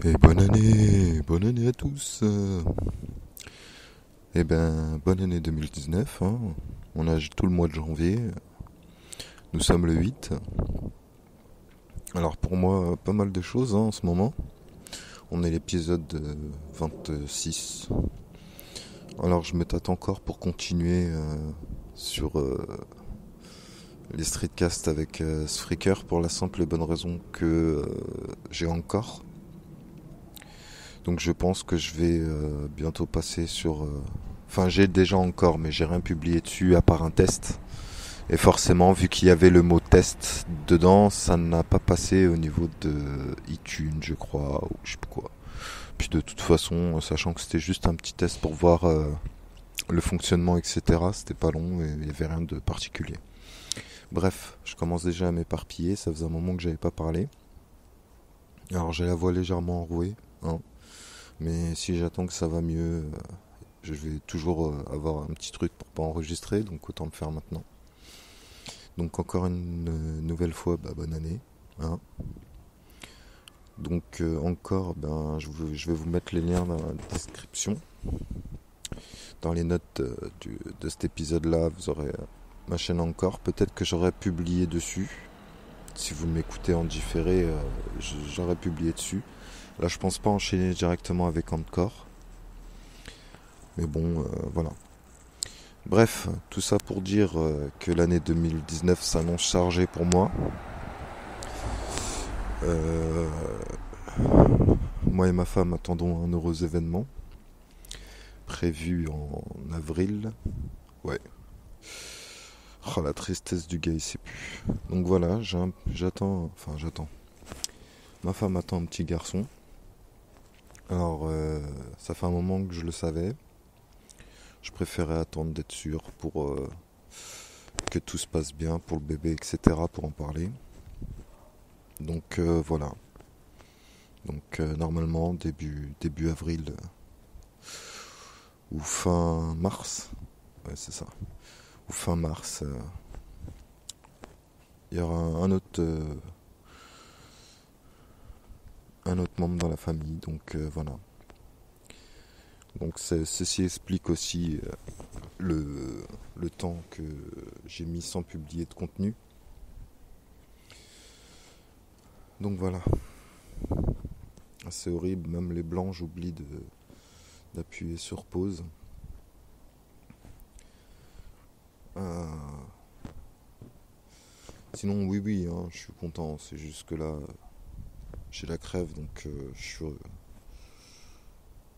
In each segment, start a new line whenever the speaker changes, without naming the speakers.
Et bonne année à tous. Bonne année 2019. Hein. On a tout le mois de janvier. Nous sommes le 8. Alors pour moi, pas mal de choses en ce moment. On est l'épisode 26. Alors je me tâte encore pour continuer sur les streetcasts avec Spreaker pour la simple et bonne raison que j'ai encore. Donc je pense que je vais bientôt passer sur... Enfin j'ai déjà encore mais j'ai rien publié dessus à part un test. Et forcément vu qu'il y avait le mot test dedans, ça n'a pas passé au niveau de iTunes je crois ou je sais pas quoi. Puis de toute façon, sachant que c'était juste un petit test pour voir le fonctionnement etc. C'était pas long et il n'y avait rien de particulier. Bref, je commence déjà à m'éparpiller, ça faisait un moment que j'avais pas parlé. Alors j'ai la voix légèrement enrouée, hein. Mais si j'attends que ça va mieux, je vais toujours avoir un petit truc pour pas enregistrer, donc autant le faire maintenant. Donc encore une nouvelle fois, bonne année. Hein. Donc encore, je vais vous mettre les liens dans la description. Dans les notes de cet épisode-là, vous aurez ma chaîne encore. Peut-être que j'aurais publié dessus. Si vous m'écoutez en différé, j'aurais publié dessus. Là, je pense pas enchaîner directement avec Encore. Mais bon, voilà. Bref, tout ça pour dire que l'année 2019 s'annonce chargée pour moi. Euh, Moi et ma femme attendons un heureux événement prévu en avril. Ouais. Oh, la tristesse du gars, il sait plus. Donc voilà, j'attends. Ma femme attend un petit garçon. Alors, ça fait un moment que je le savais. Je préférais attendre d'être sûr pour que tout se passe bien pour le bébé, etc. pour en parler. Donc voilà. Donc normalement début avril ou fin mars. Ouais, c'est ça. Ou fin mars, il y aura un autre membre dans la famille. Donc voilà. Donc ceci explique aussi le temps que j'ai mis sans publier de contenu. Donc voilà. C'est horrible, même les blancs j'oublie d'appuyer sur pause. Euh, Sinon oui hein, je suis content, c'est juste que là j'ai la crève donc je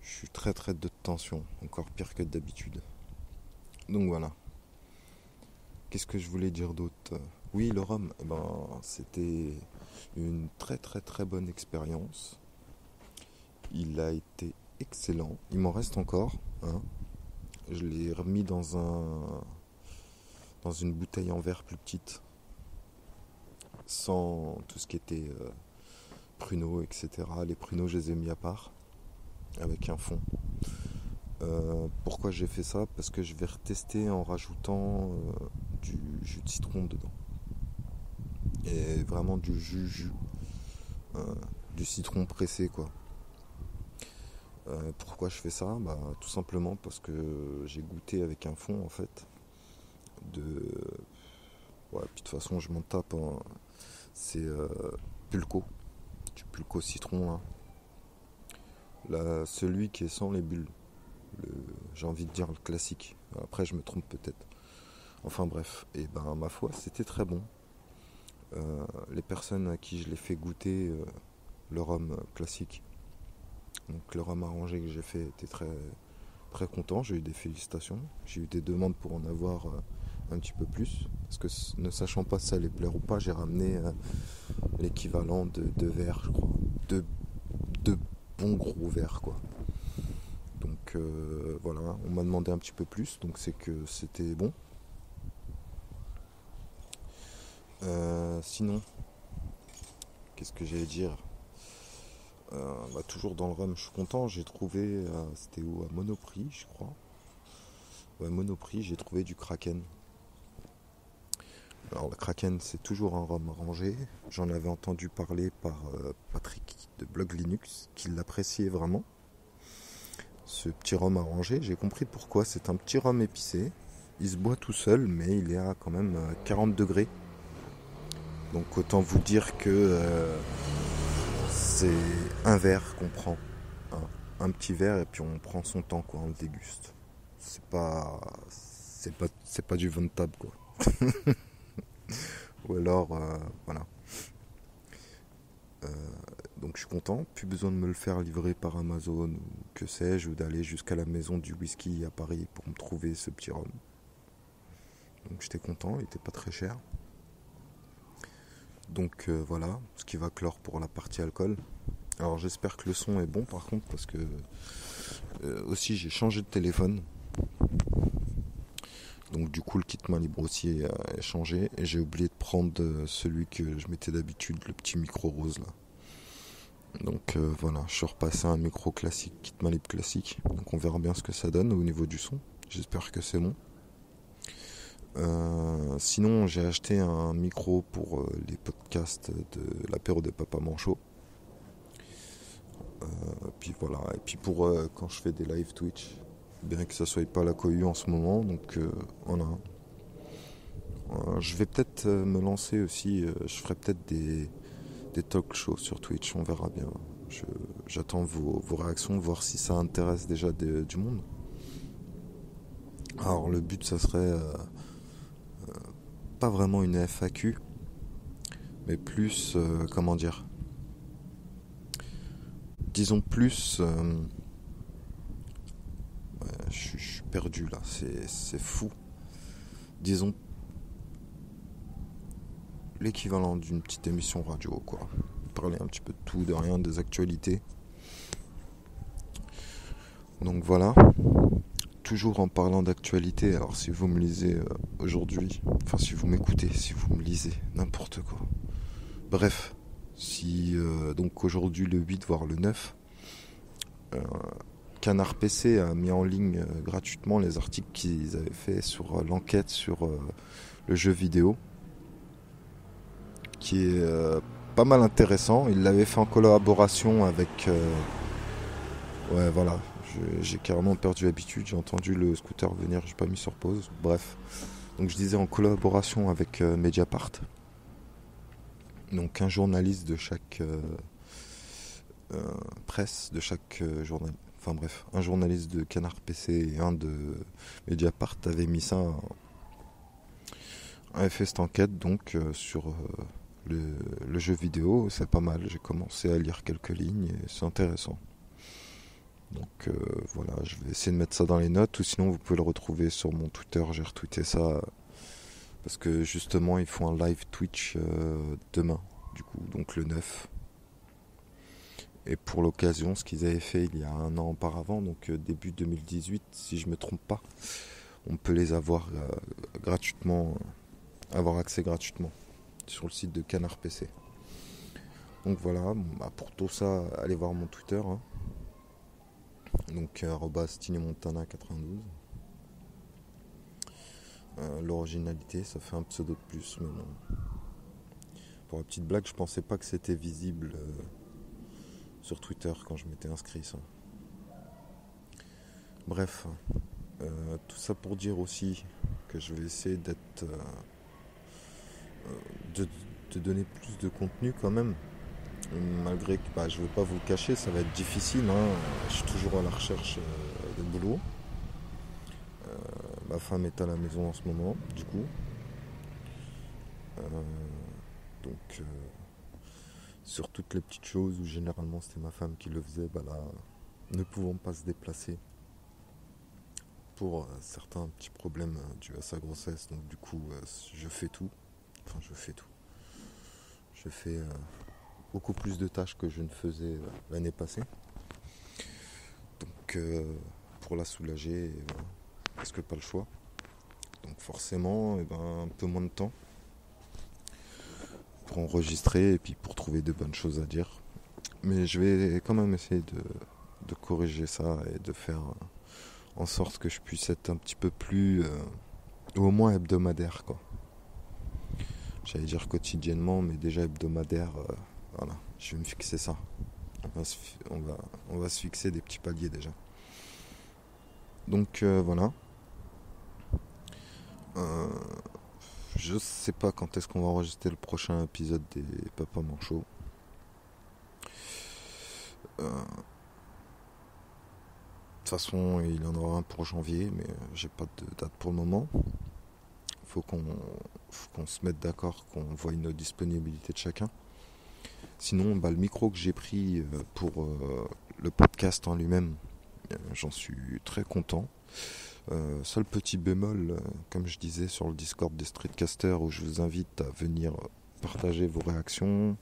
suis très très de tension, encore pire que d'habitude. Donc voilà. Qu'est-ce que je voulais dire d'autre? Oui, le rhum, c'était une très très très bonne expérience. Il a été excellent. Il m'en reste encore. Hein. Je l'ai remis dans une bouteille en verre plus petite, sans tout ce qui était pruneaux, etc. Les pruneaux, je les ai mis à part, avec un fond. Pourquoi j'ai fait ça? Parce que je vais retester en rajoutant du jus de citron dedans. Et vraiment du jus, du citron pressé quoi. Pourquoi je fais ça? Tout simplement parce que j'ai goûté avec un fond en fait. De... Ouais, puis de toute façon je m'en tape. Hein. C'est Pulco. Du Pulco citron là. Là. Celui qui est sans les bulles. J'ai envie de dire le classique. Après je me trompe peut-être. Enfin bref. Et ma foi c'était très bon. Les personnes à qui je l'ai fait goûter le rhum classique, donc le rhum arrangé que j'ai fait, était très, très content. J'ai eu des félicitations. J'ai eu des demandes pour en avoir un petit peu plus. Parce que ne sachant pas si ça allait plaire ou pas, j'ai ramené l'équivalent de 2 verres, je crois. De bons gros verres, quoi. Donc voilà, on m'a demandé un petit peu plus, donc c'est que c'était bon. Sinon, qu'est-ce que j'allais dire? Toujours dans le rhum, je suis content. J'ai trouvé, c'était où? À Monoprix, je crois. Ouais, Monoprix, j'ai trouvé du Kraken. Alors la Kraken, c'est toujours un rhum rangé. J'en avais entendu parler par Patrick de Blog Linux, qui l'appréciait vraiment. Ce petit rhum à ranger, j'ai compris pourquoi. C'est un petit rhum épicé. Il se boit tout seul, mais il est à quand même 40 degrés. Donc autant vous dire que c'est un verre qu'on prend. Hein. Un petit verre et puis on prend son temps, quoi, on le déguste. C'est pas du vin de table, quoi. Ou alors, voilà. Donc je suis content, plus besoin de me le faire livrer par Amazon ou que sais-je, ou d'aller jusqu'à la maison du whisky à Paris pour me trouver ce petit rhum. Donc j'étais content, il était pas très cher. Donc voilà, ce qui va clore pour la partie alcool. Alors j'espère que le son est bon par contre, parce que aussi j'ai changé de téléphone. Donc du coup le kit main libre aussi a changé. Et j'ai oublié de prendre celui que je mettais d'habitude, le petit micro rose là. Donc voilà, je suis repassé à un micro classique, kit main libre classique. Donc on verra bien ce que ça donne au niveau du son. J'espère que c'est bon. Sinon j'ai acheté un micro pour les podcasts de l'apéro de Papa Manchot. Puis voilà, et puis pour quand je fais des live Twitch, bien que ça soit pas la cohue en ce moment, donc voilà. Je vais peut-être me lancer aussi, je ferai peut-être des talk shows sur Twitch, on verra bien. J'attends vos réactions, voir si ça intéresse déjà du monde. Alors le but ça serait pas vraiment une FAQ, mais plus, comment dire, disons plus, je suis perdu là, c'est fou. Disons l'équivalent d'une petite émission radio, quoi. Parler un petit peu de tout, de rien, des actualités. Donc voilà. Toujours en parlant d'actualité, alors si vous me lisez aujourd'hui, enfin si vous m'écoutez, si vous me lisez, n'importe quoi. Bref, si donc aujourd'hui le 8 voire le 9, Canard PC a mis en ligne gratuitement les articles qu'ils avaient fait sur l'enquête sur le jeu vidéo, qui est pas mal intéressant. Il l'avait fait en collaboration avec... ouais voilà, j'ai carrément perdu l'habitude, j'ai entendu le scooter venir, j'ai pas mis sur pause, bref. Donc je disais en collaboration avec Mediapart. Donc un journaliste de chaque presse, de chaque journal. Enfin bref, un journaliste de Canard PC et un de Mediapart avait mis ça, avait fait cette enquête donc sur le jeu vidéo. C'est pas mal, j'ai commencé à lire quelques lignes et c'est intéressant. Donc voilà, je vais essayer de mettre ça dans les notes, ou sinon vous pouvez le retrouver sur mon Twitter, j'ai retweeté ça parce que justement ils font un live Twitch demain, du coup, donc le 9. Et pour l'occasion, ce qu'ils avaient fait il y a un an auparavant, donc début 2018, si je me trompe pas, on peut les avoir gratuitement, avoir accès gratuitement sur le site de Canard PC. Donc voilà, pour tout ça, allez voir mon Twitter, hein. Donc @tinymontana92. L'originalité, ça fait un pseudo de plus, mais bon. Pour la petite blague, je pensais pas que c'était visible sur Twitter quand je m'étais inscrit, ça. Bref, tout ça pour dire aussi que je vais essayer d'être de donner plus de contenu quand même, malgré que je ne veux pas vous le cacher, ça va être difficile, hein. Je suis toujours à la recherche de boulot. Ma femme est à la maison en ce moment, du coup. Donc sur toutes les petites choses où généralement c'était ma femme qui le faisait, là, ne pouvant pas se déplacer pour certains petits problèmes dus à sa grossesse, donc du coup je fais tout. Je fais beaucoup plus de tâches que je ne faisais l'année passée. Donc pour la soulager, parce que pas le choix. Donc forcément, un peu moins de temps pour enregistrer et puis pour trouver de bonnes choses à dire. Mais je vais quand même essayer de corriger ça et de faire en sorte que je puisse être un petit peu plus, au moins hebdomadaire, quoi. j'allais dire quotidiennement, mais déjà hebdomadaire. Voilà, je vais me fixer ça. On va se fixer des petits paliers déjà. Donc voilà. Je sais pas quand est-ce qu'on va enregistrer le prochain épisode des Papa Manchots. De toute façon, il y en aura un pour janvier, mais j'ai pas de date pour le moment. Faut qu'on se mette d'accord, qu'on voie nos disponibilités de chacun. Sinon, le micro que j'ai pris pour le podcast en lui-même, j'en suis très content. Seul petit bémol, comme je disais sur le Discord des Streetcasters, où je vous invite à venir partager vos réactions,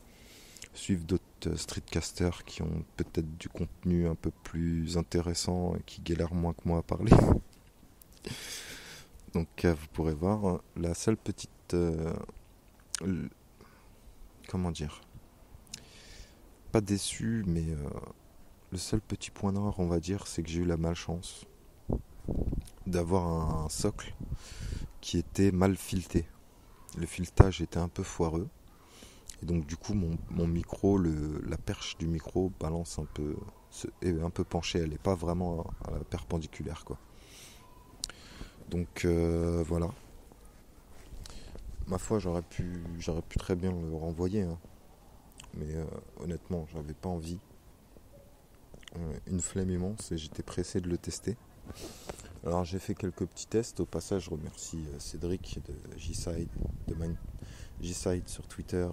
suivre d'autres streetcasters qui ont peut-être du contenu un peu plus intéressant et qui galèrent moins que moi à parler. Donc vous pourrez voir, la seule petite... comment dire, pas déçu, mais le seul petit point noir, on va dire, c'est que j'ai eu la malchance d'avoir un socle qui était mal fileté. Le filetage était un peu foireux. Et donc du coup mon micro, la perche du micro balance un peu, est un peu penchée, elle n'est pas vraiment à la perpendiculaire quoi. Donc voilà. Ma foi j'aurais pu très bien le renvoyer, hein. Mais honnêtement j'avais pas envie. Une flemme immense et j'étais pressé de le tester. Alors j'ai fait quelques petits tests. Au passage je remercie Cédric de G-Side, G-Side sur Twitter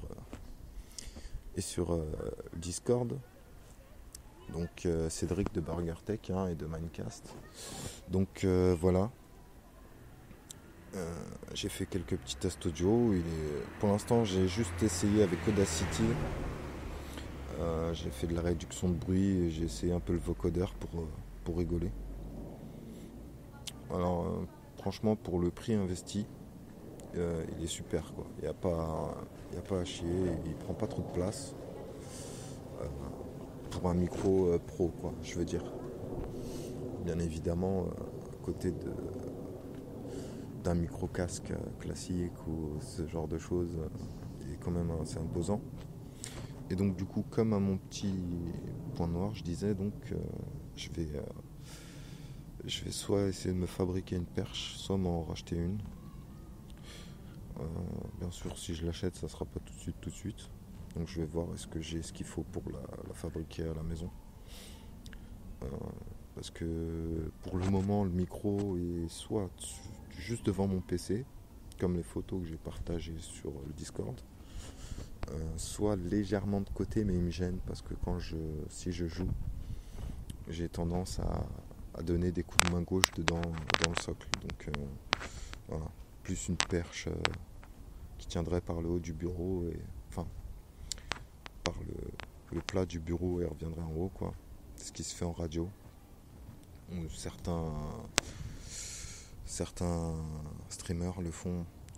et sur Discord. Donc Cédric de BurgerTech et de Minecast. Donc voilà. J'ai fait quelques petits tests audio. Pour l'instant j'ai juste essayé avec Audacity. J'ai fait de la réduction de bruit et j'ai essayé un peu le vocodeur pour rigoler. Alors franchement pour le prix investi, il est super quoi. Il n'y a pas à chier, il prend pas trop de place pour un micro pro quoi, je veux dire. Bien évidemment à côté d'un micro casque classique ou ce genre de choses, il est quand même assez imposant. Et donc du coup comme à mon petit point noir je disais donc je vais soit essayer de me fabriquer une perche, soit m'en racheter une. Bien sûr, si je l'achète, ça sera pas tout de suite. Donc je vais voir est-ce que j'ai ce qu'il faut pour la fabriquer à la maison. Parce que pour le moment, le micro est soit juste devant mon PC, comme les photos que j'ai partagées sur le Discord, soit légèrement de côté, mais il me gêne parce que si je joue, j'ai tendance à donner des coups de main gauche dans le socle. Donc voilà, plus une perche qui tiendrait par le haut du bureau, enfin par le plat du bureau et reviendrait en haut quoi. C'est ce qui se fait en radio. Où certains streamers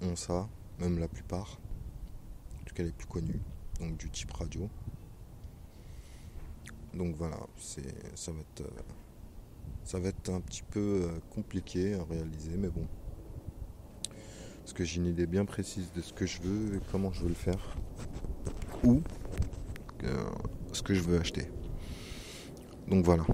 ont ça, même la plupart. En tout cas les plus connus, donc du type radio. Donc voilà, ça va être un petit peu compliqué à réaliser, mais bon. Parce que j'ai une idée bien précise de ce que je veux et comment je veux le faire. Ou ce que je veux acheter. Donc voilà.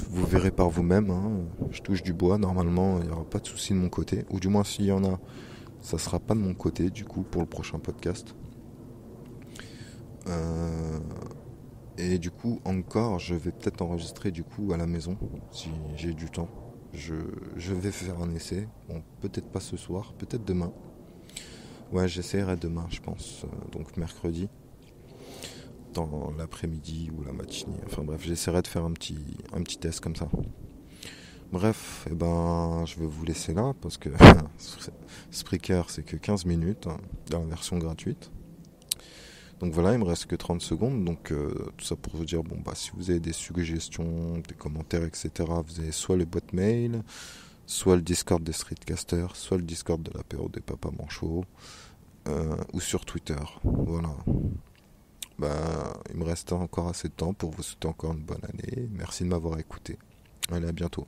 Vous verrez par vous-même, hein. Je touche du bois, normalement il n'y aura pas de souci de mon côté. Ou du moins s'il y en a, ça sera pas de mon côté du coup pour le prochain podcast. Et du coup encore je vais peut-être enregistrer du coup à la maison si j'ai du temps. Je vais faire un essai, bon peut-être pas ce soir, peut-être demain. Ouais j'essaierai demain je pense, donc mercredi, dans l'après-midi ou la matinée, enfin bref j'essaierai de faire un petit test comme ça. Bref, je vais vous laisser là parce que Spreaker c'est que 15 minutes dans la version gratuite. Donc voilà, il me reste que 30 secondes, donc tout ça pour vous dire, si vous avez des suggestions, des commentaires, etc., vous avez soit les boîtes mail, soit le Discord des Streetcasters, soit le Discord de l'apéro des Papa Manchots, ou sur Twitter, voilà. Il me reste encore assez de temps pour vous souhaiter encore une bonne année, merci de m'avoir écouté, allez à bientôt.